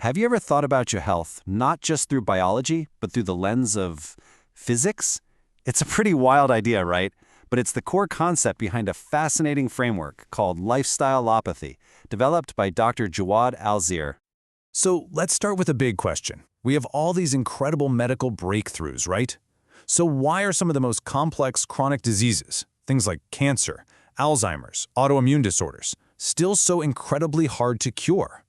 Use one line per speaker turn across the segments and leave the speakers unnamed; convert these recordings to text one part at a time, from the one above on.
Have you ever thought about your health, not just through biology, but through the lens of physics? It's a pretty wild idea, right? But it's the core concept behind a fascinating framework called Lifestylopathy, developed by Dr. Jawad Alzeer.
So let's start with a big question. We have all these incredible medical breakthroughs, right? So why are some of the most complex chronic diseases, things like cancer, Alzheimer's, autoimmune disorders, still so incredibly hard to cure?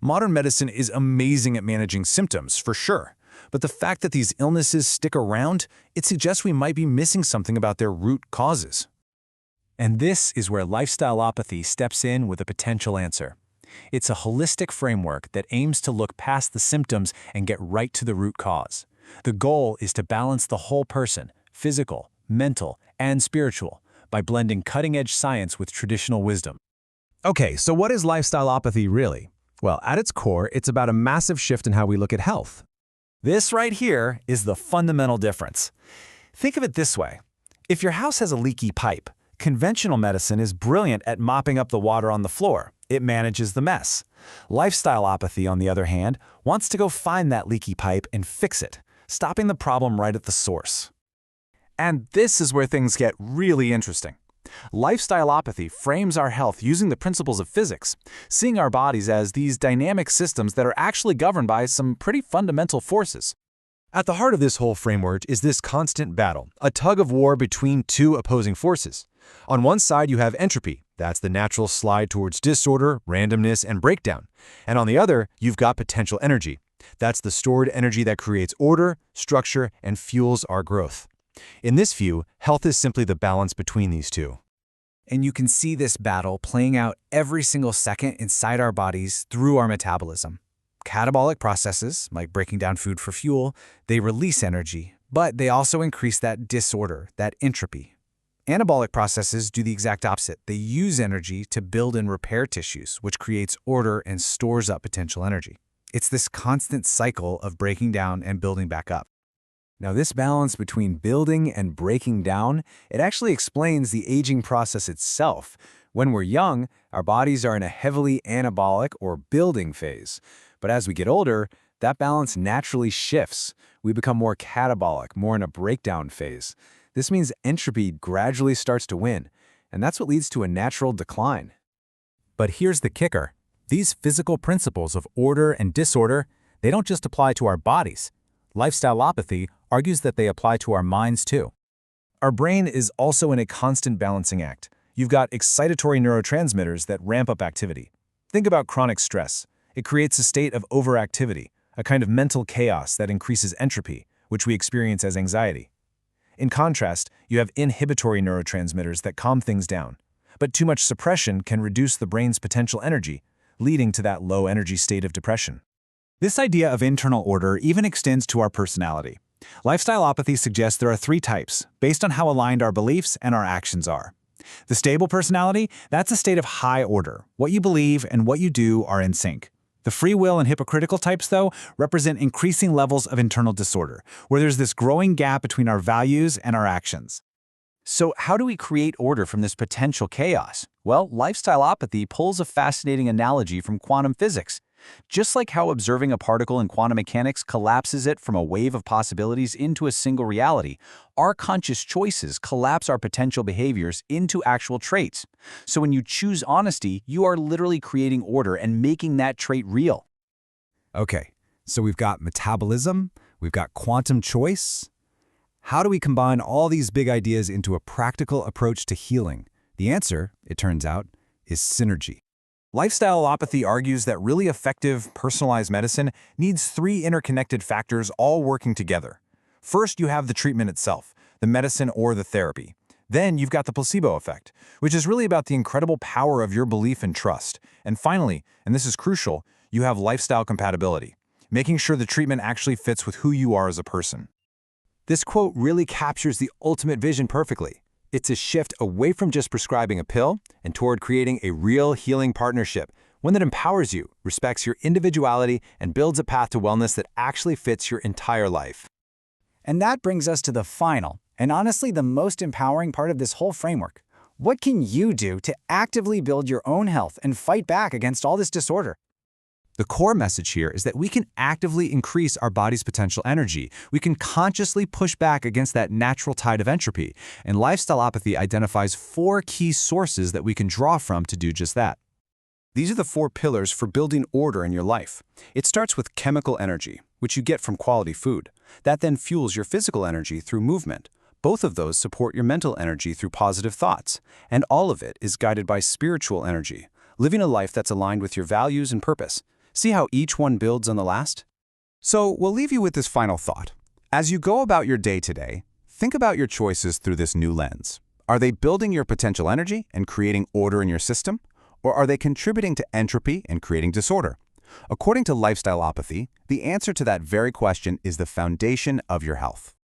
Modern medicine is amazing at managing symptoms, for sure. But the fact that these illnesses stick around, it suggests we might be missing something about their root causes.
And this is where Lifestylopathy steps in with a potential answer. It's a holistic framework that aims to look past the symptoms and get right to the root cause. The goal is to balance the whole person, physical, mental, and spiritual, by blending cutting-edge science with traditional wisdom.
Okay, so what is lifestylopathy really? Well, at its core, it's about a massive shift in how we look at health.
This right here is the fundamental difference. Think of it this way. If your house has a leaky pipe, conventional medicine is brilliant at mopping up the water on the floor. It manages the mess. Lifestylopathy, on the other hand, wants to go find that leaky pipe and fix it, stopping the problem right at the source. And this is where things get really interesting. Lifestylopathy frames our health using the principles of physics, seeing our bodies as these dynamic systems that are actually governed by some pretty fundamental forces.
At the heart of this whole framework is this constant battle, a tug-of-war between two opposing forces. On one side, you have entropy. That's the natural slide towards disorder, randomness, and breakdown. And on the other, you've got potential energy. That's the stored energy that creates order, structure, and fuels our growth. In this view, health is simply the balance between these two.
And you can see this battle playing out every single second inside our bodies through our metabolism. Catabolic processes, like breaking down food for fuel, they release energy, but they also increase that disorder, that entropy. Anabolic processes do the exact opposite. They use energy to build and repair tissues, which creates order and stores up potential energy. It's this constant cycle of breaking down and building back up. Now, this balance between building and breaking down, it actually explains the aging process itself. When we're young, our bodies are in a heavily anabolic or building phase. But as we get older, that balance naturally shifts. We become more catabolic, more in a breakdown phase. This means entropy gradually starts to win, and that's what leads to a natural decline. But here's the kicker. These physical principles of order and disorder, they don't just apply to our bodies. Lifestylopathy argues that they apply to our minds too. Our brain is also in a constant balancing act. You've got excitatory neurotransmitters that ramp up activity. Think about chronic stress. It creates a state of overactivity, a kind of mental chaos that increases entropy, which we experience as anxiety. In contrast, you have inhibitory neurotransmitters that calm things down. But too much suppression can reduce the brain's potential energy, leading to that low-energy state of depression. This idea of internal order even extends to our personality. Lifestylopathy suggests there are three types, based on how aligned our beliefs and our actions are. The stable personality, that's a state of high order. What you believe and what you do are in sync. The free will and hypocritical types, though, represent increasing levels of internal disorder, where there's this growing gap between our values and our actions. So how do we create order from this potential chaos? Well, Lifestylopathy pulls a fascinating analogy from quantum physics. Just like how observing a particle in quantum mechanics collapses it from a wave of possibilities into a single reality, our conscious choices collapse our potential behaviors into actual traits. So when you choose honesty, you are literally creating order and making that trait real.
Okay, so we've got metabolism, we've got quantum choice. How do we combine all these big ideas into a practical approach to healing? The answer, it turns out, is synergy.
Lifestylopathy argues that really effective, personalized medicine needs three interconnected factors all working together. First, you have the treatment itself, the medicine or the therapy. Then you've got the placebo effect, which is really about the incredible power of your belief and trust. And finally, and this is crucial, you have lifestyle compatibility, making sure the treatment actually fits with who you are as a person. This quote really captures the ultimate vision perfectly. It's a shift away from just prescribing a pill and toward creating a real healing partnership, one that empowers you, respects your individuality, and builds a path to wellness that actually fits your entire life.
And that brings us to the final, and honestly the most empowering part of this whole framework. What can you do to actively build your own health and fight back against all this disorder?
The core message here is that we can actively increase our body's potential energy. We can consciously push back against that natural tide of entropy, and Lifestylopathy identifies 4 key sources that we can draw from to do just that.
These are the 4 pillars for building order in your life. It starts with chemical energy, which you get from quality food. That then fuels your physical energy through movement. Both of those support your mental energy through positive thoughts. And all of it is guided by spiritual energy, living a life that's aligned with your values and purpose. See how each one builds on the last? So we'll leave you with this final thought. As you go about your day today, think about your choices through this new lens. Are they building your potential energy and creating order in your system? Or are they contributing to entropy and creating disorder? According to Lifestylopathy, the answer to that very question is the foundation of your health.